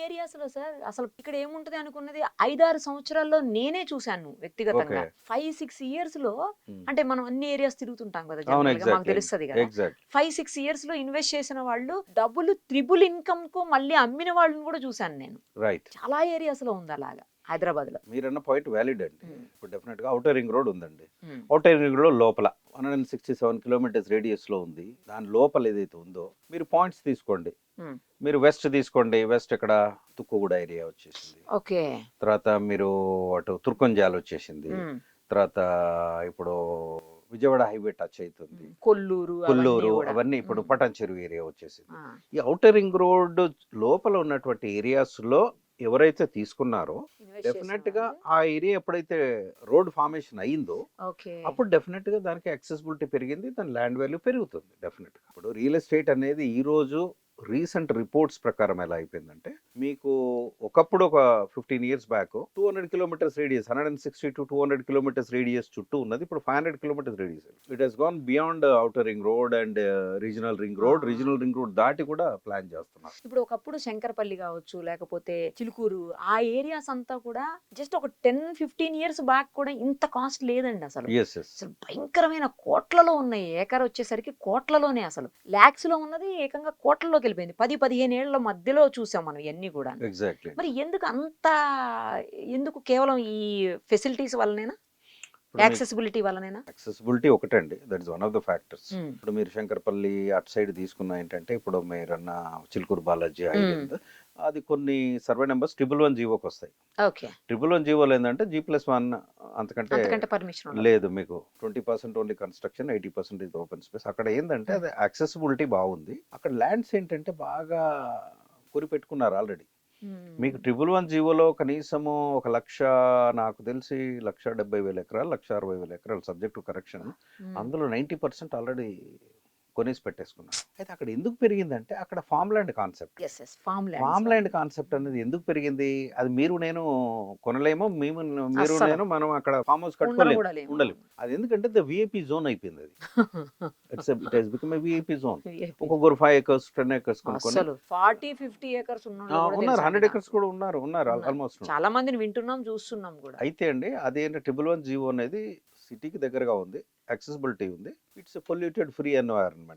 Areas లో sir అసలు ఇక్కడ ఏముంటది అనుకున్నది 5-6 సంవత్సరాల్లో నేనే చూశాను వ్యక్తిగతంగా. ఓకే. 5-6 ఇయర్స్ లో హ్మ్. అంటే మనం అన్ని ఏరియాస్ తిరుగుతుంటాం కదా అవును. జనరల్ గా మాకు ఎగ్జాక్ట్‌లీ. తెలుస్తది కదా. ఎగ్జాక్ట్. 5-6 ఇయర్స్ లో ఇన్వెస్ట్ చేసిన వాళ్ళు డబుల్ త్రిబుల్ ఇన్కమ్ కు మళ్ళీ అమ్మిన వాళ్ళని కూడా చూశాను నేను. రైట్. చాలా ఏరియాస్ లో ఉంది అలాగా హైదరాబాద్ లో. మీరన్న పాయింట్ వ్యాలిడ్ అండి. ఉమ్, ఇప్పుడు డెఫినెట్‌గా ఔటర్ రింగ్ రోడ్ ఉందండి. ఉమ్, ఔటర్ రింగ్ రోడ్ లోపల 167 కిలోమీటర్స్ రేడియస్‌లో ఉంది. దాని లోపల ఏదైతే ఉందో మీరు పాయింట్స్ తీసుకోండి. ఉమ్. మీరు వెస్ట్ తీసుకోండి. వెస్ట్ ఇక్కడ తుక్కుగూడ ఏరియా వచ్చేసింది. ఓకే. తర్వాత మీరు అటు తుర్కంజాల్ వచ్చేసింది. ఉమ్, తర్వాత ఇప్పుడు విజయవాడ హైవే టచ్ అవుతుంది. కొల్లూరు అవన్నీ కొల్లూరు కూడా. అవన్నీ ఇప్పుడు ఉమ్, పటాన్ చెరువు ఏరియా వచ్చేసింది. ఆ, ఈ ఔటర్ రింగ్ రోడ్ లోపల ఉన్నటువంటి ఏరియాస్‌లో ఎవరైతే తీసుకున్నారో ఇన్వెస్ట్ చేసిన డెఫినెట్‌గా వాళ్ళు. ఆ ఏరియా ఎప్పుడైతే రోడ్ ఫార్మేషన్ అయిందో ఓకే. అప్పుడు డెఫినెట్‌గా దానికి యాక్సెసిబిలిటీ పెరిగింది. దాని ల్యాండ్ వాల్యూ పెరుగుతుంది డెఫినెట్‌గా. ఇప్పుడు రియల్ ఎస్టేట్ అనేది ఈరోజు రీసెంట్ రిపోర్ట్స్ ప్రకారం ఎలా అయిపోయిందంటే మీకు ఒకప్పుడు ఒక 15 years back 200 kilometres radius 160 to 200 kilometres radius చుట్టూ ఉన్నది. ఇప్పుడు 500 kilometres radius. It has gone beyond outer ring road and regional ring road. ఆ. రీజనల్ రింగ్ రోడ్ దాటి కూడా ప్లాన్ చేస్తున్నారు. ఇప్పుడు ఒకప్పుడు శంకరపల్లి కావచ్చు లేకపోతే చిలుకూరు ఆ ఏరియాస్ అంతా కూడా జస్ట్ ఒక 10-15 ఇయర్స్ బ్యాక్ కూడా ఇంత కాస్ట్ లేదండి అసలు. ఎస్ ఎస్ అసలు భయంకరమైన కోట్లలో ఉన్నాయి. ఏకర్ వచ్చేసరికి కోట్లలోనే, అసలు లాక్స్ లో ఉన్నది ఏకంగా కోట్లలోకి వెళ్ళిపోయింది. 10-15 ఏళ్ల మధ్యలో చూసాం మనం ఇవన్నీ కూడా. ఎగ్జాక్ట్లీ. మరి ఎందుకు అంత, ఎందుకు కేవలం ఈ ఫెసిలిటీస్ వల్లనేనా, ఇప్పుడు మీకు యాక్సెసిబిలిటీ వల్లనేనా? యాక్సెసిబిలిటీ ఒకటండి. That is one of the factors. Um, ఇప్పుడు మీరు శంకరపల్లి అటు సైడ్ తీసుకున్న ఏంటంటే ఇప్పుడు మీరన్న చిలుకూరు బాలాజీ హైవే ఉమ్, ఉంది. అది కొన్ని సర్వే నెంబర్స్ 111 జీవోకి వస్తాయి. ఓకే. 111 జీవోలు ఏంటంటే G+1 అంతకంటే అంతకంటే పర్మిషన్ ఉండదు. లేదు. మీకు 20% ఓన్లీ కన్స్ట్రక్షన్, 80% ఇది ఓపెన్ స్పేస్. అక్కడ ఏంటంటే అది యాక్సెసిబిలిటీ బాగుంది. అక్కడ ల్యాండ్స్ ఏంటంటే బాగా కొరి పెట్టుకున్నారు ఆల్రెడీ. మీకు 111 జీవోలో కనీసము 1,00,000 నాకు తెలిసి 1,70,000 ఎకరాలు 1,60,000 ఎకరాలు సబ్జెక్ట్ టు కరెక్షన్. అందులో 90% ఆల్రెడీ కొనేసి పెట్టేసుకున్నారు. అయితే అక్కడ ఎందుకు పెరిగిందంటే అక్కడ farm land concept. Yes yes farm farm land concept అనేది ఎందుకు పెరిగింది? అది మీరు నేను కొనలేము. మీరు అస్సలు. నేను మనం అక్కడ ఫామ్ హౌస్ ఉండను కట్టుకోలేము. కూడా లేము. ఉండలేము. అది ఎందుకంటే ద విఐపి జోన్ అయిపోయింది అది. It has become a VIP zone. ఒక్కొక్కరు 5 ఎకర్స్ 10 ఎకర్స్ కొనుక్కొని అసలు 40-50 ఏకర్స్ ఉన్నోళ్ళు కూడా ఉన్నారు. తెలుసండి 100 ఎకర్స్ నాకు. కూడా ఉన్నారు ఉన్నారు. ఆల్మోస్ట్. చాలా మందిని వింటున్నాం, చూస్తున్నాం కూడా. అయితే అండి అదేంటి 111 జీవో అనేది సిటీకి దగ్గరగా ఉంది. యాక్సెసిబిలిటీ ఉంది. It's polluted free environment.